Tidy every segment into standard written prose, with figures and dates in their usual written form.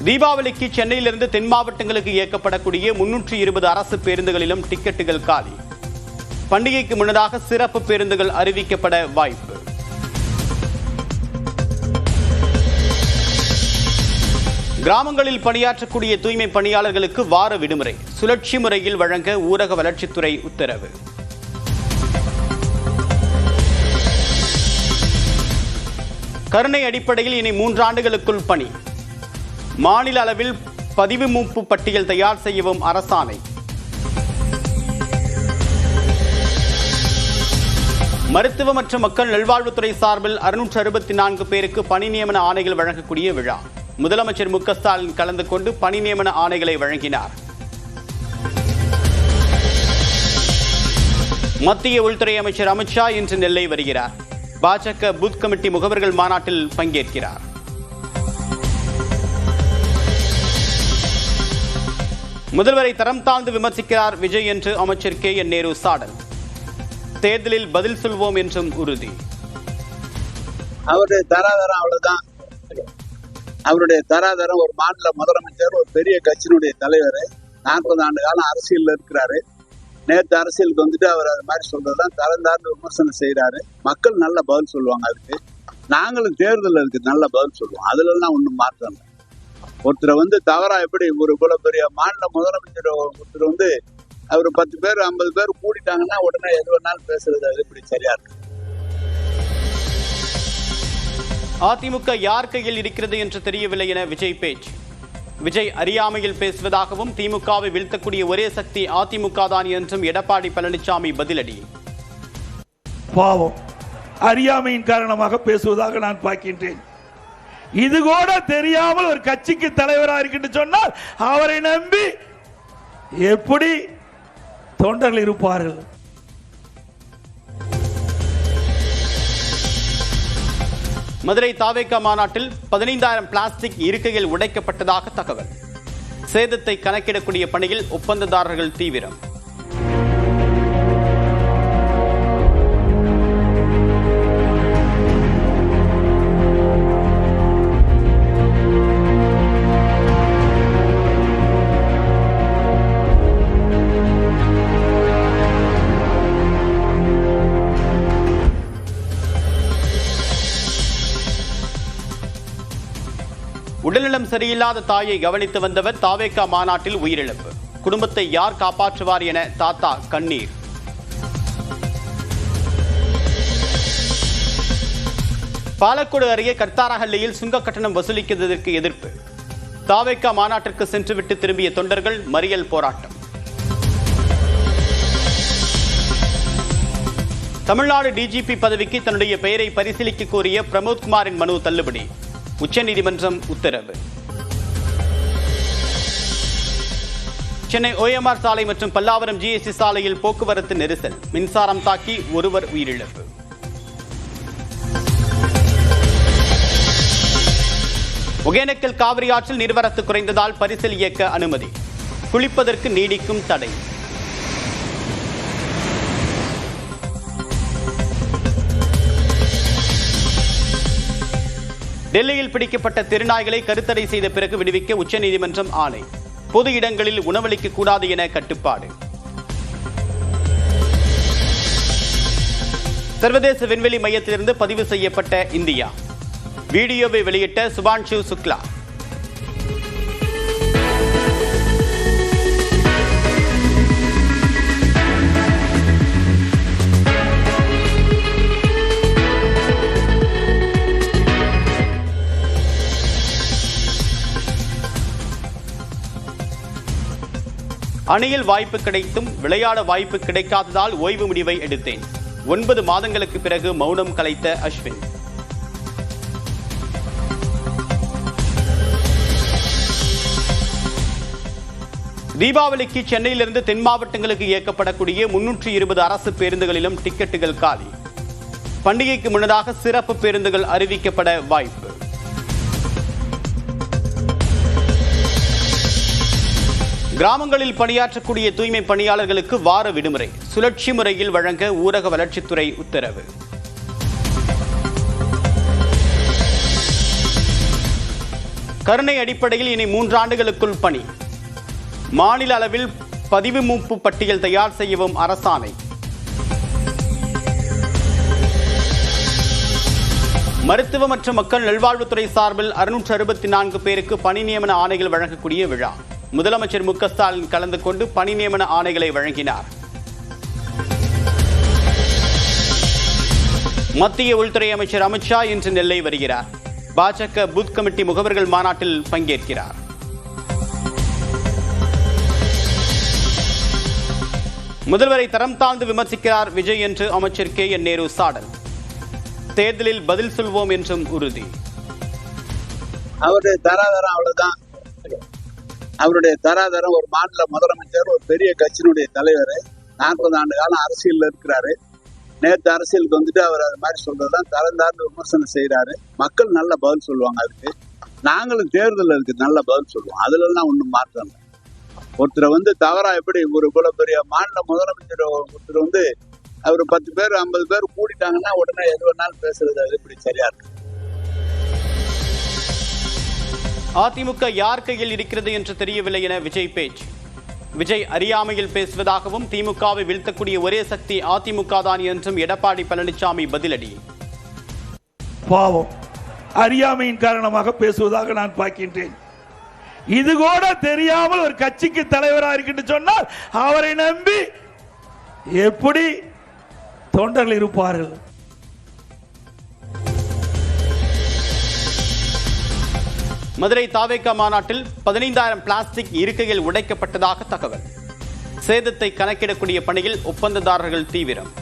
தீபாவளிக்கு சென்னையிலிருந்து தென் மாவட்டங்களுக்கு இயக்கப்படக்கூடிய 320 அரசு பேருந்துகளிலும் டிக்கெட்டுகள் காலி. பண்டிகைக்கு முன்னதாக சிறப்பு பேருந்துகள் அறிவிக்கப்பட வாய்ப்பு. கிராமங்களில் பணியாற்றக்கூடிய தூய்மை பணியாளர்களுக்கு வார விடுமுறை சுழற்சி முறையில் வழங்க ஊரக வளர்ச்சித்துறை உத்தரவு. கருணை அடிப்படையில் இனி 3 ஆண்டுகளுக்குள் பணி. மாநில அளவில் பதிவு மூப்பு பட்டியல் தயார் செய்யவும் அரசாணை. மருத்துவ மற்றும் மக்கள் நல்வாழ்வுத்துறை சார்பில் 664 பேருக்கு பணி நியமன ஆணைகள் வழங்கக்கூடிய விழா. முதலமைச்சர் மு க ஸ்டாலின் கலந்து கொண்டு பணி நியமன ஆணைகளை வழங்கினார். மத்திய உள்துறை அமைச்சர் அமித்ஷா இன்று நெல்லை வருகிறார். பாஜக பூத் கமிட்டி முகவர்கள் மாநாட்டில் பங்கேற்கிறார். முதல்வரை தரம் தாழ்ந்து விமர்சிக்கிறார் விஜய் என்று அமைச்சர் KN நேரு சாடல். தேர்தலில் பதில் சொல்வோம் என்றும் உறுதி. அவருடைய தராதரம் அவ்வளவுதான். அவருடைய தராதரம் ஒரு மாநில முதலமைச்சர், ஒரு பெரிய கட்சியினுடைய தலைவர், 40 ஆண்டு காலம் அரசியல் இருக்கிறாரு. நேற்று அரசியலுக்கு வந்துட்டு அவர் அது மாதிரி சொல்றதுதான் தரந்தார்ந்து விமர்சனம் செய்யறாரு. மக்கள் நல்ல பதில் சொல்லுவாங்க. அதுக்கு நாங்களும் தேர்தலில் இருக்கு நல்ல பதில் சொல்லுவோம். அதுல எல்லாம் ஒன்றும் மாற்றம் இல்லை. ஒருத்தரை தவறா எப்படி ஒரு இவ்வளவு பெரிய மாநில முதலமைச்சர் ஒருத்தர் அவர் 10 பேர் 50 பேர் கூடிட்டாங்கன்னா உடனே எது வேணாலும் பேசுறது அது இப்படி சரியா இருக்கு. அதிமுக யார் கையில் இருக்கிறது என்று தெரியவில்லை என விஜய் பேச்சு. விஜய் அறியாமையில் பேசுவதாகவும் திமுகவை வீழ்த்தக்கூடிய ஒரே சக்தி அதிமுக தான் என்றும் எடப்பாடி பழனிசாமி பதிலடி. பாவம், அறியாமையின் காரணமாக பேசுவதாக நான் பார்க்கின்றேன். இது கூட தெரியாமல் ஒரு கட்சிக்கு தலைவராக இருக்கின்ற சொன்னால் அவரை நம்பி எப்படி தொண்டர்கள் இருப்பார்கள்? மதுரை தாவேகா மாநாட்டில் 15,000 பிளாஸ்டிக் இருக்கைகள் உடைக்கப்பட்டதாக தகவல். சேதத்தை கணக்கிடக்கூடிய பணியில் ஒப்பந்ததாரர்கள் தீவிரம். உடல்நலம் சரியில்லாத தாயை கவனித்து வந்தவர் தாவேகா மாநாட்டில் உயிரிழப்பு. குடும்பத்தை யார் காப்பாற்றுவார் என தாத்தா கண்ணீர். பாலக்கோடு அருகே கர்த்தாரஹள்ளியில் சுங்க கட்டணம் வசூலிக்கிறதற்கு எதிர்ப்பு. தாவேகா மாநாட்டிற்கு சென்றுவிட்டு திரும்பிய தொண்டர்கள் மறியல் போராட்டம். தமிழ்நாடு டிஜிபி பதவிக்கு தன்னுடைய பெயரை பரிசீலிக்க கோரிய பிரமோத்குமாரின் மனு தள்ளுபடி. உச்சநீதிமன்றம் உத்தரவு. சென்னை OMR சாலை மற்றும் பல்லாவரம் GST சாலையில் போக்குவரத்து நெரிசல். மின்சாரம் தாக்கி ஒருவர் உயிரிழப்பு. ஒகேனக்கல் காவிரி ஆற்றில் நீர்வரத்து குறைந்ததால் பரிசல் இயக்க அனுமதி. குளிப்பதற்கு நீடிக்கும் தடை. டெல்லியில் பிடிக்கப்பட்ட திருநாய்களை கருத்தடை செய்த பிறகு விடுவிக்க உச்சநீதிமன்றம் ஆணை. பொது இடங்களில் உணவளிக்க கூடாது என கட்டுப்பாடு. சர்வதேச விண்வெளி மையத்திலிருந்து பதிவு செய்யப்பட்ட இந்தியா. வீடியோவை வெளியிட்ட சுபான்ஷு சுக்லா. அணியில் வாய்ப்பு கிடைத்தும் விளையாட வாய்ப்பு கிடைக்காததால் ஓய்வு முடிவை எடுத்தேன். 9 மாதங்களுக்கு பிறகு மௌனம் கலைத்த அஸ்வின். தீபாவளிக்கு சென்னையிலிருந்து தென் மாவட்டங்களுக்கு இயக்கப்படக்கூடிய 320 அரசு பேருந்துகளிலும் டிக்கெட்டுகள் காலி. பண்டிகைக்கு முன்னதாக சிறப்பு பேருந்துகள் அறிவிக்கப்பட வாய்ப்பு. கிராமங்களில் பணியாற்றக்கூடிய தூய்மை பணியாளர்களுக்கு வார விடுமுறை சுழற்சி முறையில் வழங்க ஊரக வளர்ச்சித்துறை உத்தரவு. கருணை அடிப்படையில் இனி 3 ஆண்டுகளுக்குள் பணி. மாநில அளவில் பதிவு மூப்பு பட்டியல் தயார் செய்யவும் அரசாணை. மருத்துவ மற்றும் மக்கள் நல்வாழ்வுத்துறை சார்பில் 664 பேருக்கு பணி நியமன ஆணைகள் வழங்கக்கூடிய விழா. முதலமைச்சர் மு க ஸ்டாலின் கலந்து கொண்டு பணி நியமன ஆணைகளை வழங்கினார். மத்திய உள்துறை அமைச்சர் அமித்ஷா இன்று நெல்லை வருகிறார். பாஜக பூத் கமிட்டி முகவர்கள் மாநாட்டில் பங்கேற்கிறார். முதல்வரை தரம் தாழ்ந்து விமர்சிக்கிறார் விஜய் என்று அமைச்சர் KN நேரு சாடல். தேர்தலில் பதில் சொல்வோம் என்றும் உறுதி. அவருடைய தராதரம் அவ்வளவுதான். அவருடைய தராதரம் ஒரு மாநில முதலமைச்சர், ஒரு பெரிய கட்சியினுடைய தலைவர், 40 ஆண்டு காலம் அரசியல் இருக்கிறாரு. நேற்று அரசியலுக்கு வந்துட்டு அவர் அது மாதிரி சொல்றதுதான் தரந்தார்ந்து விமர்சனம் செய்யறாரு. மக்கள் நல்ல பதில் சொல்லுவாங்க. அதுக்கு நாங்களும் தேர்தல் இருக்கு நல்ல பதில் சொல்லுவோம். அதுல எல்லாம் ஒன்றும் மாற்றம் இல்லை. ஒருத்தரை தவறா எப்படி ஒரு இவ்வளவு பெரிய மாநில முதலமைச்சர் ஒருத்தர் அவர் 10 பேர் 50 பேர் கூடிட்டாங்கன்னா உடனே எது வேணாலும் பேசுறது அது இப்படி சரியா இருக்கு. அதிமுக யார் கையில் இருக்கிறது என்று தெரியவில்லை என விஜய் பேச்சு. விஜய் அறியாமையில் பேசுவதாகவும் திமுகவை வீழ்த்தக்கூடிய ஒரே சக்தி அதிமுக தான் என்றும் எடப்பாடி பழனிசாமி பதிலடி. பாவம், அறியாமையின் காரணமாக பேசுவதாக நான் பார்க்கின்றேன். இது கூட தெரியாமல் ஒரு கட்சிக்கு தலைவராக இருக்கின்ற சொன்னால் அவரை நம்பி எப்படி தொண்டர்கள் இருப்பார்கள்? மதுரை தாவேகா மாநாட்டில் 15,000 பிளாஸ்டிக் இருக்கைகள் உடைக்கப்பட்டதாக தகவல். சேதத்தை கணக்கிடக்கூடிய பணியில் ஒப்பந்ததாரர்கள் தீவிரம்.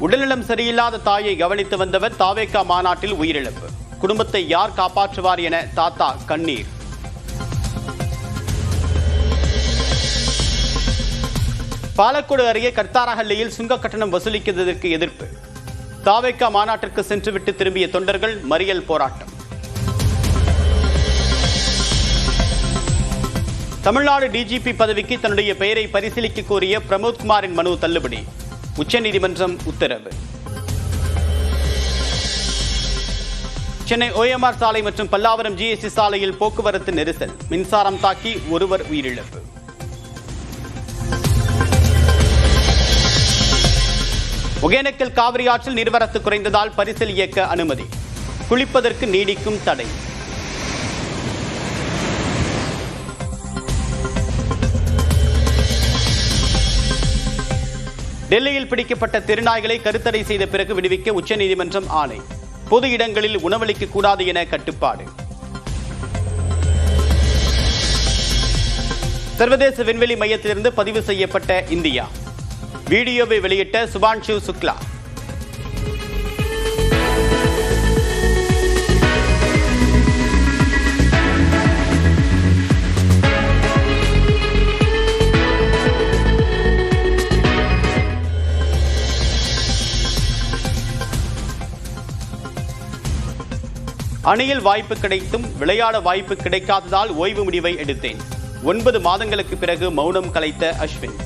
உடல்நலம் சரியில்லாத தாயை கவனித்து வந்தவர் தாவேகா மாநாட்டில் உயிரிழப்பு. குடும்பத்தை யார் காப்பாற்றுவார் என தாத்தா கண்ணீர். பாலக்கோடு அருகே கர்த்தாரஹள்ளியில் சுங்க கட்டணம் வசூலிக்கிறதற்கு எதிர்ப்பு. தாவேகா மாநாட்டிற்கு சென்றுவிட்டு திரும்பிய தொண்டர்கள் மறியல் போராட்டம். தமிழ்நாடு டிஜிபி பதவிக்கு தன்னுடைய பெயரை பரிசீலிக்க கோரிய பிரமோத்குமாரின் மனு தள்ளுபடி. உச்சநீதிமன்றம் உத்தரவு. சென்னை OMR சாலை மற்றும் பல்லாவரம் GST சாலையில் போக்குவரத்து நெரிசல். மின்சாரம் தாக்கி ஒருவர் உயிரிழப்பு. ஒகேனக்கல் காவிரி ஆற்றில் நீர்வரத்து குறைந்ததால் பரிசல் இயக்க அனுமதி. குளிப்பதற்கு நீடிக்கும் தடை. டெல்லியில் பிடிக்கப்பட்ட தெருநாய்களை கருத்தடை செய்த பிறகு விடுவிக்க உச்சநீதிமன்றம் ஆணை. பொது இடங்களில் உணவளிக்க கூடாது என கட்டுப்பாடு. சர்வதேச விண்வெளி மையத்திலிருந்து பதிவு செய்யப்பட்ட இந்தியா. வீடியோவை வெளியிட்ட சுபான்ஷு சுக்லா. அணியில் வாய்ப்பு கிடைத்தும் விளையாட வாய்ப்பு கிடைக்காததால் ஓய்வு முடிவை எடுத்தேன். 9 மாதங்களுக்கு பிறகு மௌனம் கலைத்த அஸ்வின்.